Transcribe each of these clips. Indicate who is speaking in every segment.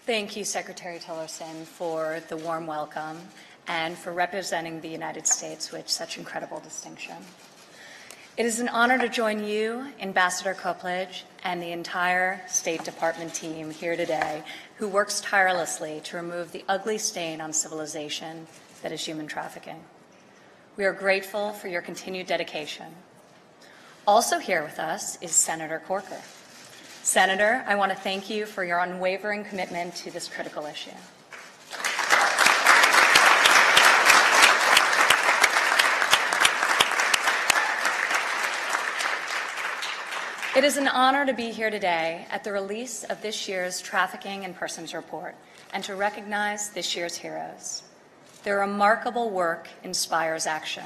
Speaker 1: Thank you, Secretary Tillerson, for the warm welcome and for representing the United States with such incredible distinction. It is an honor to join you, Ambassador Coplage, and the entire State Department team here today who works tirelessly to remove the ugly stain on civilization that is human trafficking. We are grateful for your continued dedication. Also here with us is Senator Corker. Senator, I want to thank you for your unwavering commitment to this critical issue. It is an honor to be here today at the release of this year's Trafficking in Persons Report and to recognize this year's heroes. Their remarkable work inspires action.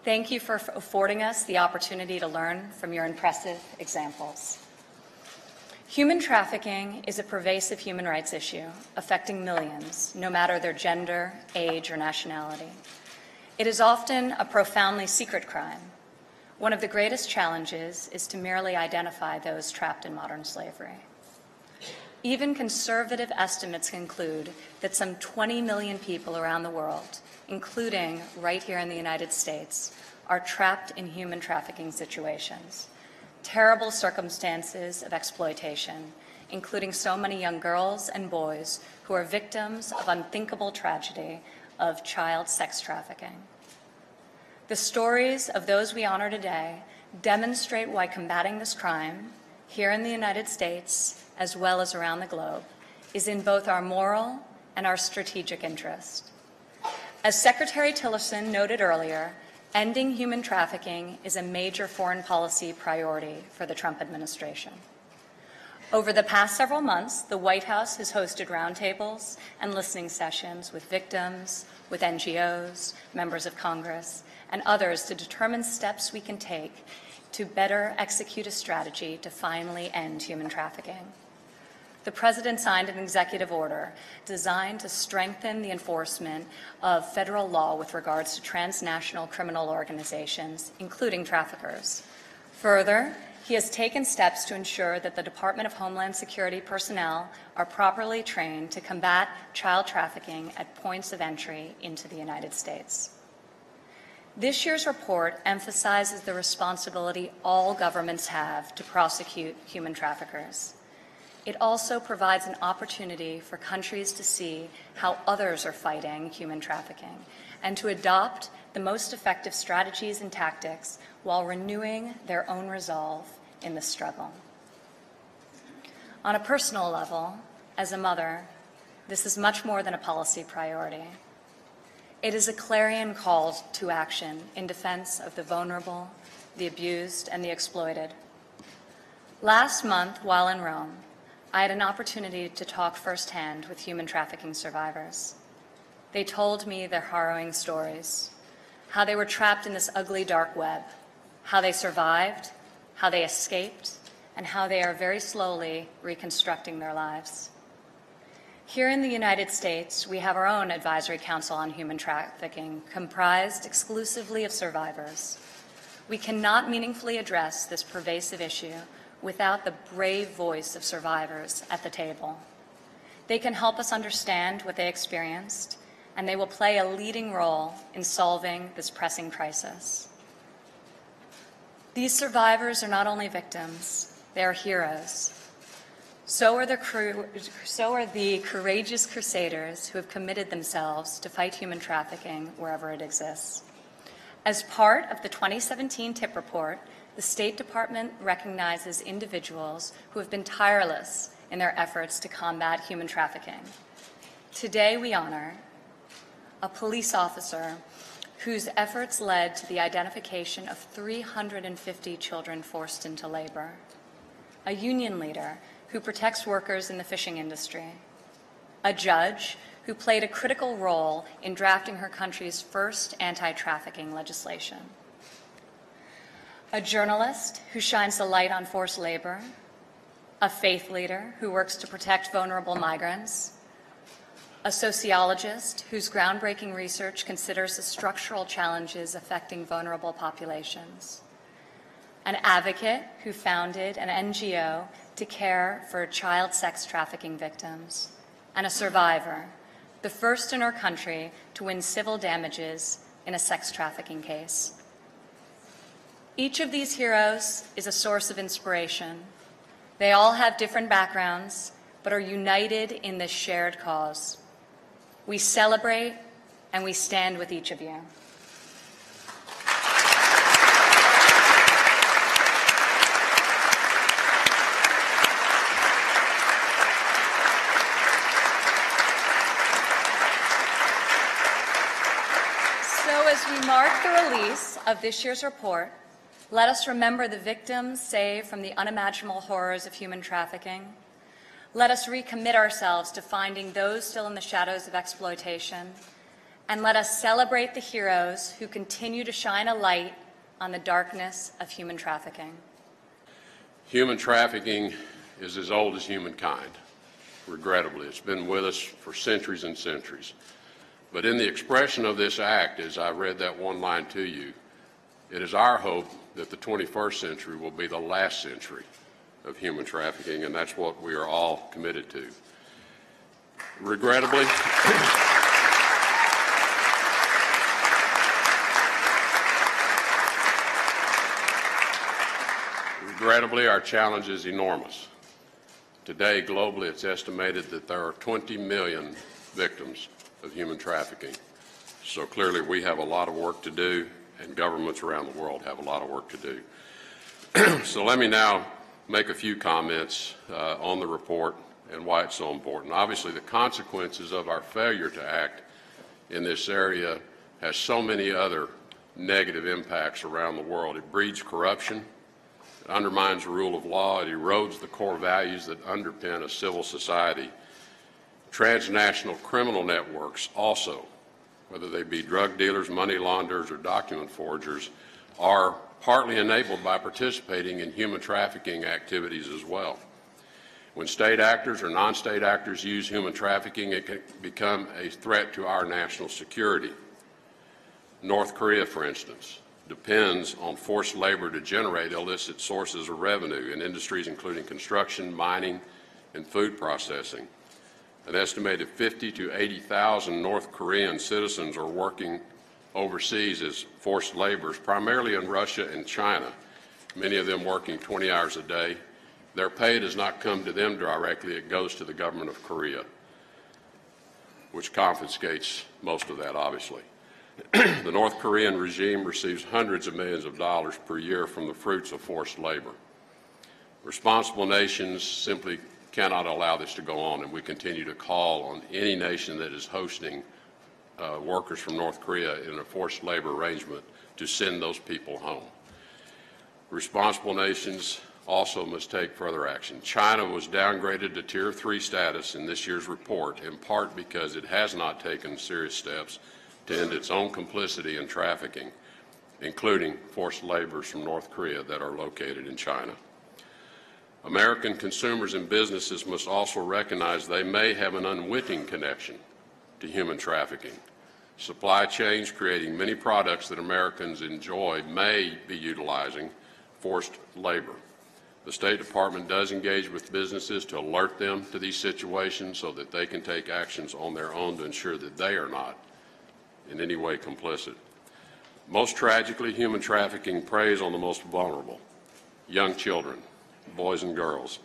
Speaker 1: Thank you for affording us the opportunity to learn from your impressive examples. Human trafficking is a pervasive human rights issue affecting millions, no matter their gender, age, or nationality. It is often a profoundly secret crime. One of the greatest challenges is to merely identify those trapped in modern slavery. Even conservative estimates conclude that some 20 million people around the world, including right here in the United States, are trapped in human trafficking situations. Terrible circumstances of exploitation, including so many young girls and boys who are victims of unthinkable tragedy of child sex trafficking. The stories of those we honor today demonstrate why combating this crime, here in the United States as well as around the globe, is in both our moral and our strategic interest. As Secretary Tillerson noted earlier, ending human trafficking is a major foreign policy priority for the Trump administration. Over the past several months, the White House has hosted roundtables and listening sessions with victims, with NGOs, members of Congress, and others to determine steps we can take to better execute a strategy to finally end human trafficking. The President signed an executive order designed to strengthen the enforcement of federal law with regards to transnational criminal organizations, including traffickers. Further, he has taken steps to ensure that the Department of Homeland Security personnel are properly trained to combat child trafficking at points of entry into the United States. This year's report emphasizes the responsibility all governments have to prosecute human traffickers. It also provides an opportunity for countries to see how others are fighting human trafficking and to adopt the most effective strategies and tactics while renewing their own resolve in the struggle. On a personal level, as a mother, this is much more than a policy priority. It is a clarion call to action in defense of the vulnerable, the abused, and the exploited. Last month, while in Rome, I had an opportunity to talk firsthand with human trafficking survivors. They told me their harrowing stories, how they were trapped in this ugly dark web, how they survived, how they escaped, and how they are very slowly reconstructing their lives. Here in the United States, we have our own Advisory Council on Human Trafficking, comprised exclusively of survivors. We cannot meaningfully address this pervasive issue without the brave voice of survivors at the table. They can help us understand what they experienced, and they will play a leading role in solving this pressing crisis. These survivors are not only victims, they are heroes. So are the courageous crusaders who have committed themselves to fight human trafficking wherever it exists. As part of the 2017 TIP report, the State Department recognizes individuals who have been tireless in their efforts to combat human trafficking. Today we honor a police officer whose efforts led to the identification of 350 children forced into labor, a union leader who protects workers in the fishing industry, a judge who played a critical role in drafting her country's first anti-trafficking legislation, a journalist who shines the light on forced labor, a faith leader who works to protect vulnerable migrants, a sociologist whose groundbreaking research considers the structural challenges affecting vulnerable populations, an advocate who founded an NGO to care for child sex trafficking victims, and a survivor, the first in our country to win civil damages in a sex trafficking case. Each of these heroes is a source of inspiration. They all have different backgrounds, but are united in this shared cause. We celebrate and we stand with each of you. So as we mark the release of this year's report, let us remember the victims saved from the unimaginable horrors of human trafficking. Let us recommit ourselves to finding those still in the shadows of exploitation. And let us celebrate the heroes who continue to shine a light on the darkness of human trafficking.
Speaker 2: Human trafficking is as old as humankind, regrettably. It's been with us for centuries and centuries. But in the expression of this act, as I read that one line to you, it is our hope that the 21st century will be the last century of human trafficking, and that's what we are all committed to. Regrettably, our challenge is enormous. Today, globally, it's estimated that there are 20 million victims of human trafficking. So clearly, we have a lot of work to do, and governments around the world have a lot of work to do. So let me now make a few comments on the report and why it's so important. Obviously, the consequences of our failure to act in this area has so many other negative impacts around the world. It breeds corruption, it undermines the rule of law, it erodes the core values that underpin a civil society. Transnational criminal networks also, whether they be drug dealers, money launderers, or document forgers, are partly enabled by participating in human trafficking activities as well. When state actors or non-state actors use human trafficking, it can become a threat to our national security. North Korea, for instance, depends on forced labor to generate illicit sources of revenue in industries including construction, mining, and food processing. An estimated 50 to 80,000 North Korean citizens are working overseas as forced laborers, primarily in Russia and China, many of them working 20 hours a day. Their pay does not come to them directly, it goes to the government of Korea, which confiscates most of that, obviously. The North Korean regime receives hundreds of millions of dollars per year from the fruits of forced labor. Responsible nations simply cannot allow this to go on, and we continue to call on any nation that is hosting workers from North Korea in a forced labor arrangement to send those people home. Responsible nations also must take further action. China was downgraded to Tier 3 status in this year's report, in part because it has not taken serious steps to end its own complicity in trafficking, including forced laborers from North Korea that are located in China. American consumers and businesses must also recognize they may have an unwitting connection to human trafficking. Supply chains creating many products that Americans enjoy may be utilizing forced labor. The State Department does engage with businesses to alert them to these situations so that they can take actions on their own to ensure that they are not in any way complicit. Most tragically, human trafficking preys on the most vulnerable, young children, boys and girls,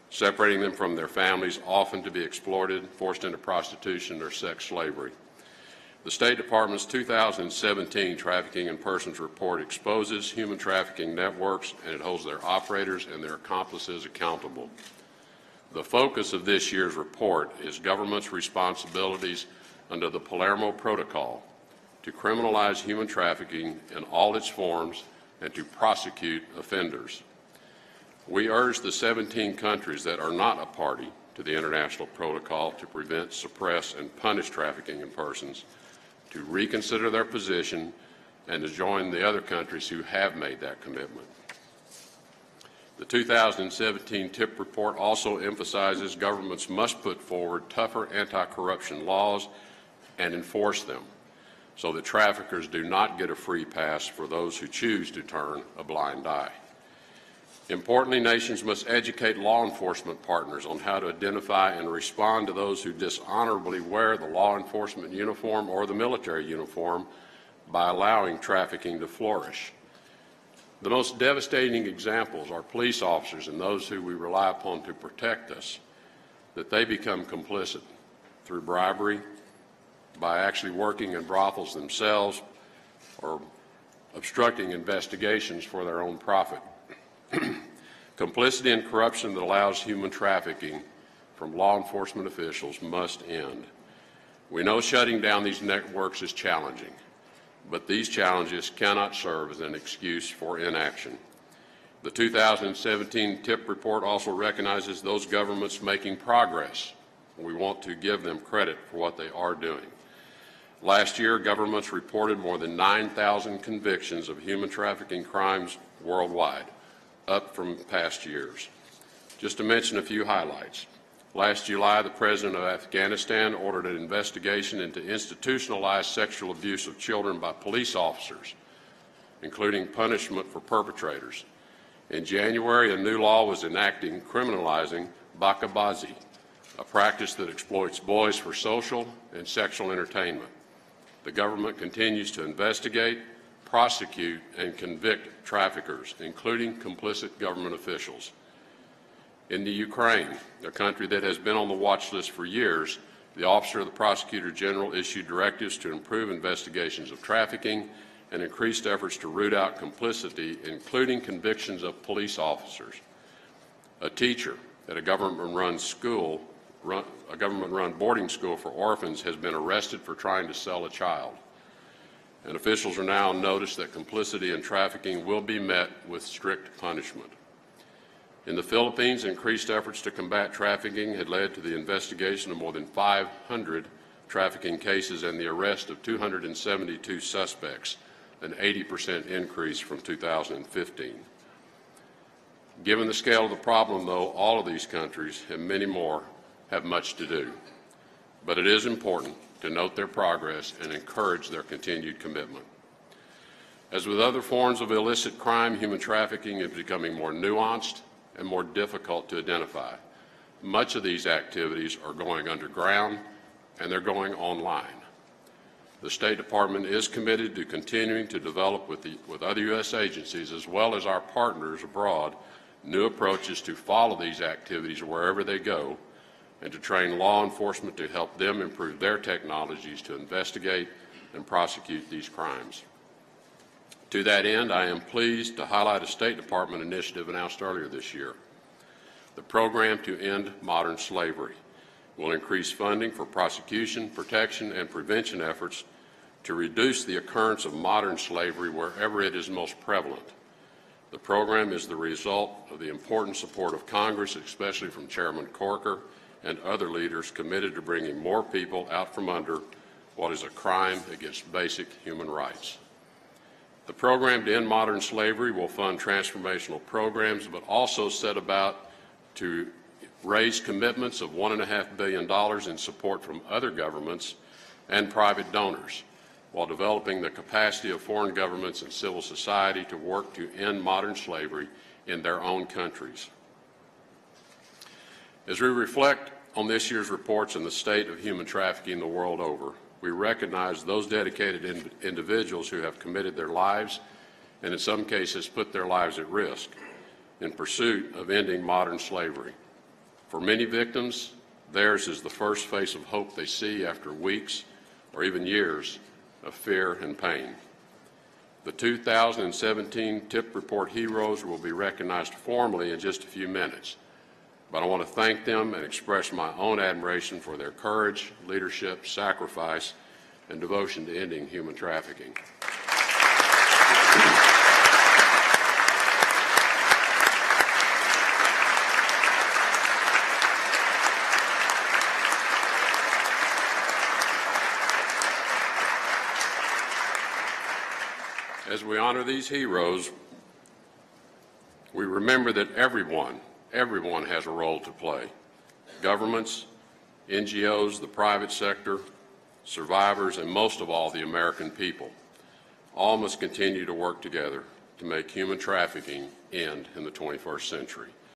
Speaker 2: separating them from their families, often to be exploited, forced into prostitution or sex slavery. The State Department's 2017 Trafficking in Persons report exposes human trafficking networks, and it holds their operators and their accomplices accountable. The focus of this year's report is government's responsibilities under the Palermo Protocol to criminalize human trafficking in all its forms and to prosecute offenders. We urge the 17 countries that are not a party to the International Protocol to prevent, suppress, and punish trafficking in persons to reconsider their position and to join the other countries who have made that commitment. The 2017 TIP report also emphasizes governments must put forward tougher anti-corruption laws and enforce them so that traffickers do not get a free pass for those who choose to turn a blind eye. Importantly, nations must educate law enforcement partners on how to identify and respond to those who dishonorably wear the law enforcement uniform or the military uniform by allowing trafficking to flourish. The most devastating examples are police officers and those who we rely upon to protect us, that they become complicit through bribery, by actually working in brothels themselves, or obstructing investigations for their own profit. Complicity and corruption that allows human trafficking from law enforcement officials must end. We know shutting down these networks is challenging, but these challenges cannot serve as an excuse for inaction. The 2017 TIP report also recognizes those governments making progress. We want to give them credit for what they are doing. Last year, governments reported more than 9,000 convictions of human trafficking crimes worldwide, up from past years. Just to mention a few highlights. Last July, the President of Afghanistan ordered an investigation into institutionalized sexual abuse of children by police officers, including punishment for perpetrators. In January, a new law was enacted criminalizing bakabazi, a practice that exploits boys for social and sexual entertainment. The government continues to investigate, prosecute, and convict traffickers, including complicit government officials. In the Ukraine, a country that has been on the watch list for years, the Office of the Prosecutor General issued directives to improve investigations of trafficking and increased efforts to root out complicity, including convictions of police officers. A teacher at a government-run boarding school for orphans has been arrested for trying to sell a child. And officials are now noticed that complicity in trafficking will be met with strict punishment. In the Philippines, increased efforts to combat trafficking had led to the investigation of more than 500 trafficking cases and the arrest of 272 suspects, an 80% increase from 2015. Given the scale of the problem, though, all of these countries and many more have much to do. But it is important to note their progress and encourage their continued commitment. As with other forms of illicit crime, human trafficking is becoming more nuanced and more difficult to identify. Much of these activities are going underground and they're going online. The State Department is committed to continuing to develop with other U.S. agencies as well as our partners abroad new approaches to follow these activities wherever they go and to train law enforcement to help them improve their technologies to investigate and prosecute these crimes. To that end, I am pleased to highlight a State Department initiative announced earlier this year. The Program to End Modern Slavery will increase funding for prosecution, protection, and prevention efforts to reduce the occurrence of modern slavery wherever it is most prevalent. The program is the result of the important support of Congress, especially from Chairman Corker and other leaders committed to bringing more people out from under what is a crime against basic human rights. The Program to End Modern Slavery will fund transformational programs, but also set about to raise commitments of $1.5 billion in support from other governments and private donors, while developing the capacity of foreign governments and civil society to work to end modern slavery in their own countries. As we reflect on this year's reports on the state of human trafficking the world over, we recognize those dedicated individuals who have committed their lives and in some cases put their lives at risk in pursuit of ending modern slavery. For many victims, theirs is the first face of hope they see after weeks or even years of fear and pain. The 2017 TIP report heroes will be recognized formally in just a few minutes, but I want to thank them and express my own admiration for their courage, leadership, sacrifice, and devotion to ending human trafficking. As we honor these heroes, we remember that everyone has a role to play. Governments, NGOs, the private sector, survivors, and most of all, the American people. All must continue to work together to make human trafficking end in the 21st century.